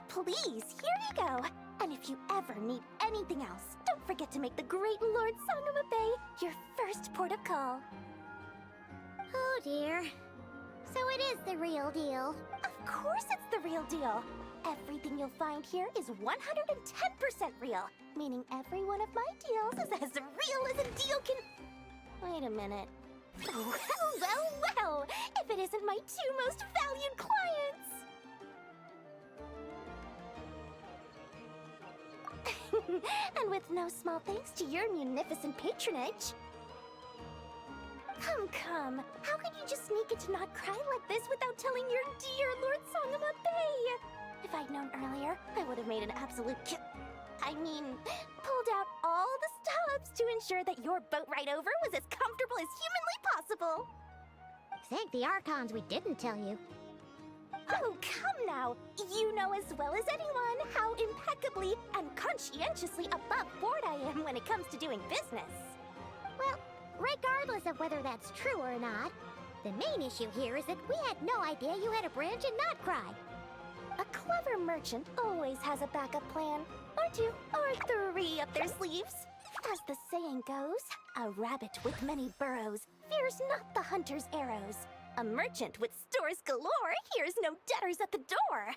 Please, here you go. And if you ever need anything else, don't forget to make the great Lord Sangama Bay your first port of call. Oh dear. So it is the real deal. Of course it's the real deal. Everything you'll find here is 110% real, meaning every one of my deals is as real as a deal can... Wait a minute. Well, if it isn't my two most valued clients! And with no small thanks to your munificent patronage. Come. How could you just sneak into Nod-Krai like this without telling your dear Lord Sangama Bay? If I'd known earlier, I would have made an absolute pulled out all the stops to ensure that your boat ride over was as comfortable as humanly possible. Thank the Archons we didn't tell you. Oh, come now! You know as well as anyone how impeccably and conscientiously above board I am when it comes to doing business. Well, regardless of whether that's true or not, the main issue here is that we had no idea you had a branch in Nod-Krai. A clever merchant always has a backup plan, or two, or three up their sleeves. As the saying goes, a rabbit with many burrows fears not the hunter's arrows. A merchant with stores galore hears no debtors at the door.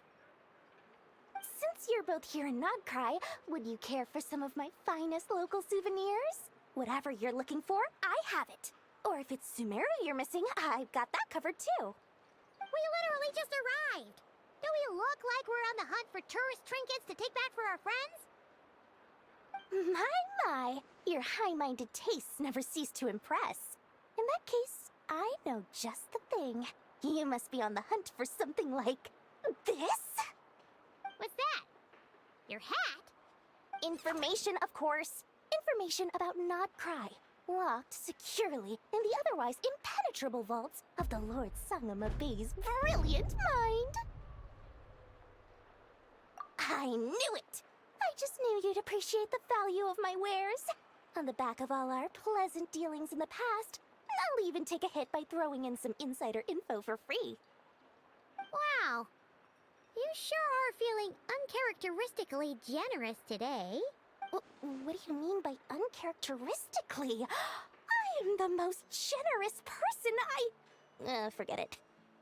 Since you're both here in Nod-Krai, would you care for some of my finest local souvenirs? Whatever you're looking for, I have it. Or if it's Sumeru you're missing, I've got that covered too. We literally just arrived. Do we look like we're on the hunt for tourist trinkets to take back for our friends? My, your high-minded tastes never cease to impress. In that case, I know just the thing. You must be on the hunt for something like this? What's that? Your hat? Information, of course. Information about Nod-Krai, locked securely in the otherwise impenetrable vaults of the Lord Sangama Bay's brilliant mind. I knew it! I just knew you'd appreciate the value of my wares. On the back of all our pleasant dealings in the past, I'll even take a hit by throwing in some insider info for free. Wow. You sure are feeling uncharacteristically generous today. What do you mean by uncharacteristically? I am the most generous person. Forget it.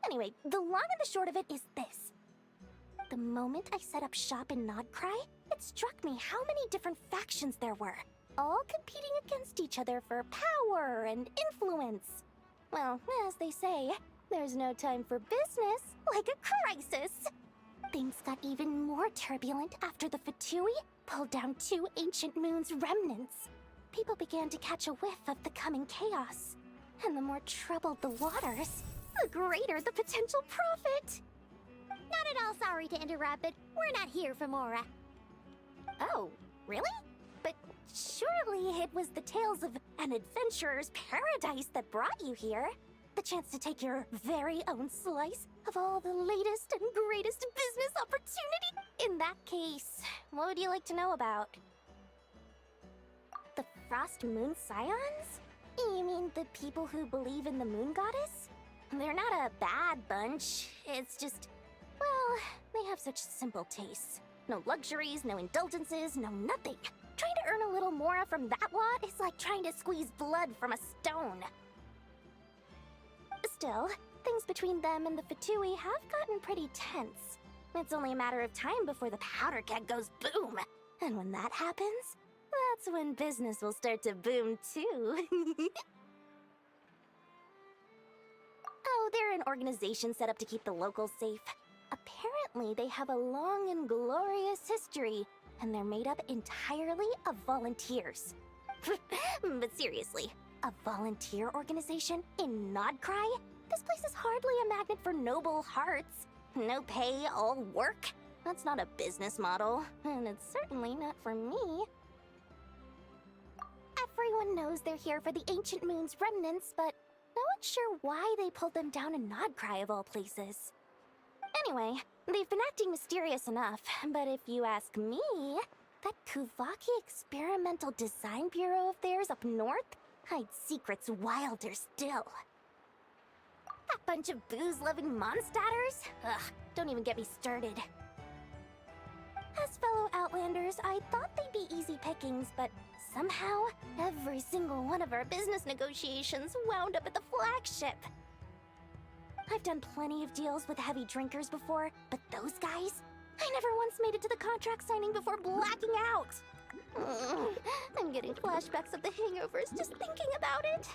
Anyway, the long and the short of it is this. The moment I set up shop in Nod-Krai, it struck me how many different factions there were, all competing against each other for power and influence. Well, as they say, there's no time for business like a crisis. Things got even more turbulent after the Fatui pulled down 2 ancient moon's remnants. People began to catch a whiff of the coming chaos. And the more troubled the waters, the greater the potential profit. Not at all sorry to interrupt, but we're not here for Mora. Oh, really? But surely it was the tales of an adventurer's paradise that brought you here. The chance to take your very own slice of all the latest and greatest business opportunity. In that case, what would you like to know about? The Frost Moon Scions? You mean the people who believe in the moon goddess? They're not a bad bunch. It's just, well, they have such simple tastes. No luxuries, no indulgences, no nothing. Trying to earn a little more from that lot is like trying to squeeze blood from a stone. Still, things between them and the Fatui have gotten pretty tense. It's only a matter of time before the powder keg goes boom. And when that happens, that's when business will start to boom too. Oh, they're an organization set up to keep the locals safe. Apparently, they have a long and glorious history, and they're made up entirely of volunteers. But seriously, a volunteer organization in Nod-Krai? This place is hardly a magnet for noble hearts. No pay, all work. That's not a business model, and it's certainly not for me. Everyone knows they're here for the Ancient Moon's remnants, but no one's sure why they pulled them down in Nod-Krai of all places. Anyway, they've been acting mysterious enough, but if you ask me, that Kuvaki Experimental Design Bureau of theirs up north hides secrets wilder still. That bunch of booze-loving monstatters? Ugh, don't even get me started. As fellow Outlanders, I thought they'd be easy pickings, but somehow, every single one of our business negotiations wound up at the flagship. I've done plenty of deals with heavy drinkers before, but those guys? I never once made it to the contract signing before blacking out. I'm getting flashbacks of the hangovers just thinking about it.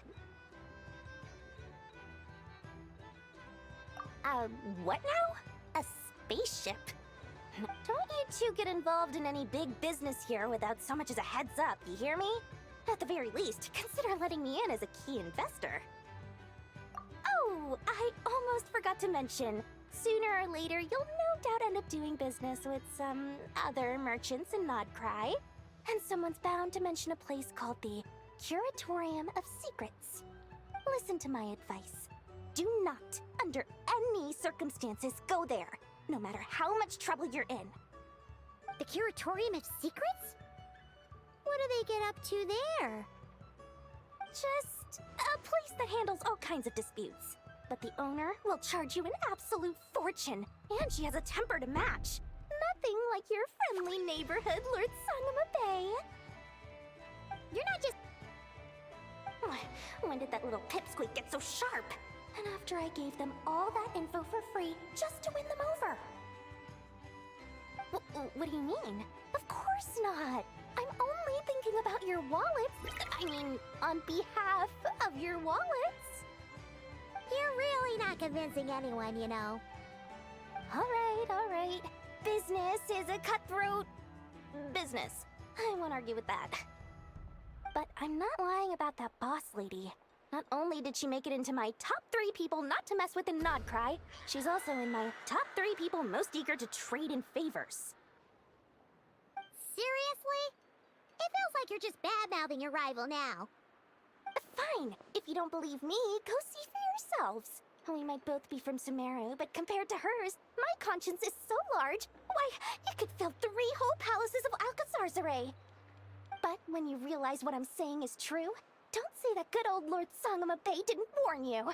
What now? A spaceship? Don't you two get involved in any big business here without so much as a heads up, you hear me? At the very least, consider letting me in as a key investor. Oh, I almost forgot to mention. Sooner or later, you'll no doubt end up doing business with some other merchants in Nod-Krai. And someone's bound to mention a place called the Curatorium of Secrets. Listen to my advice. Do not, under any circumstances, go there, no matter how much trouble you're in. The Curatorium of Secrets? What do they get up to there? Just a place that handles all kinds of disputes. But the owner will charge you an absolute fortune, and she has a temper to match. Nothing like your friendly neighborhood, Lord Sangama Bay. You're not just... When did that little pipsqueak get so sharp? And after I gave them all that info for free just to win them over. What do you mean? Of course not. I'm only thinking about your wallets. I mean, on behalf of your wallets. You're really not convincing anyone, you know. All right. Business is a cutthroat business. I won't argue with that. But I'm not lying about that boss lady. Not only did she make it into my top 3 people not to mess with in Nod-Krai, she's also in my top 3 people most eager to trade in favors. Seriously? It feels like you're just bad-mouthing your rival now. Fine. If you don't believe me, go see for yourselves. We might both be from Sumeru, but compared to hers, my conscience is so large, why, it could fill 3 whole palaces of Alcazar's. But when you realize what I'm saying is true, don't say that good old Lord Sangama Bay didn't warn you.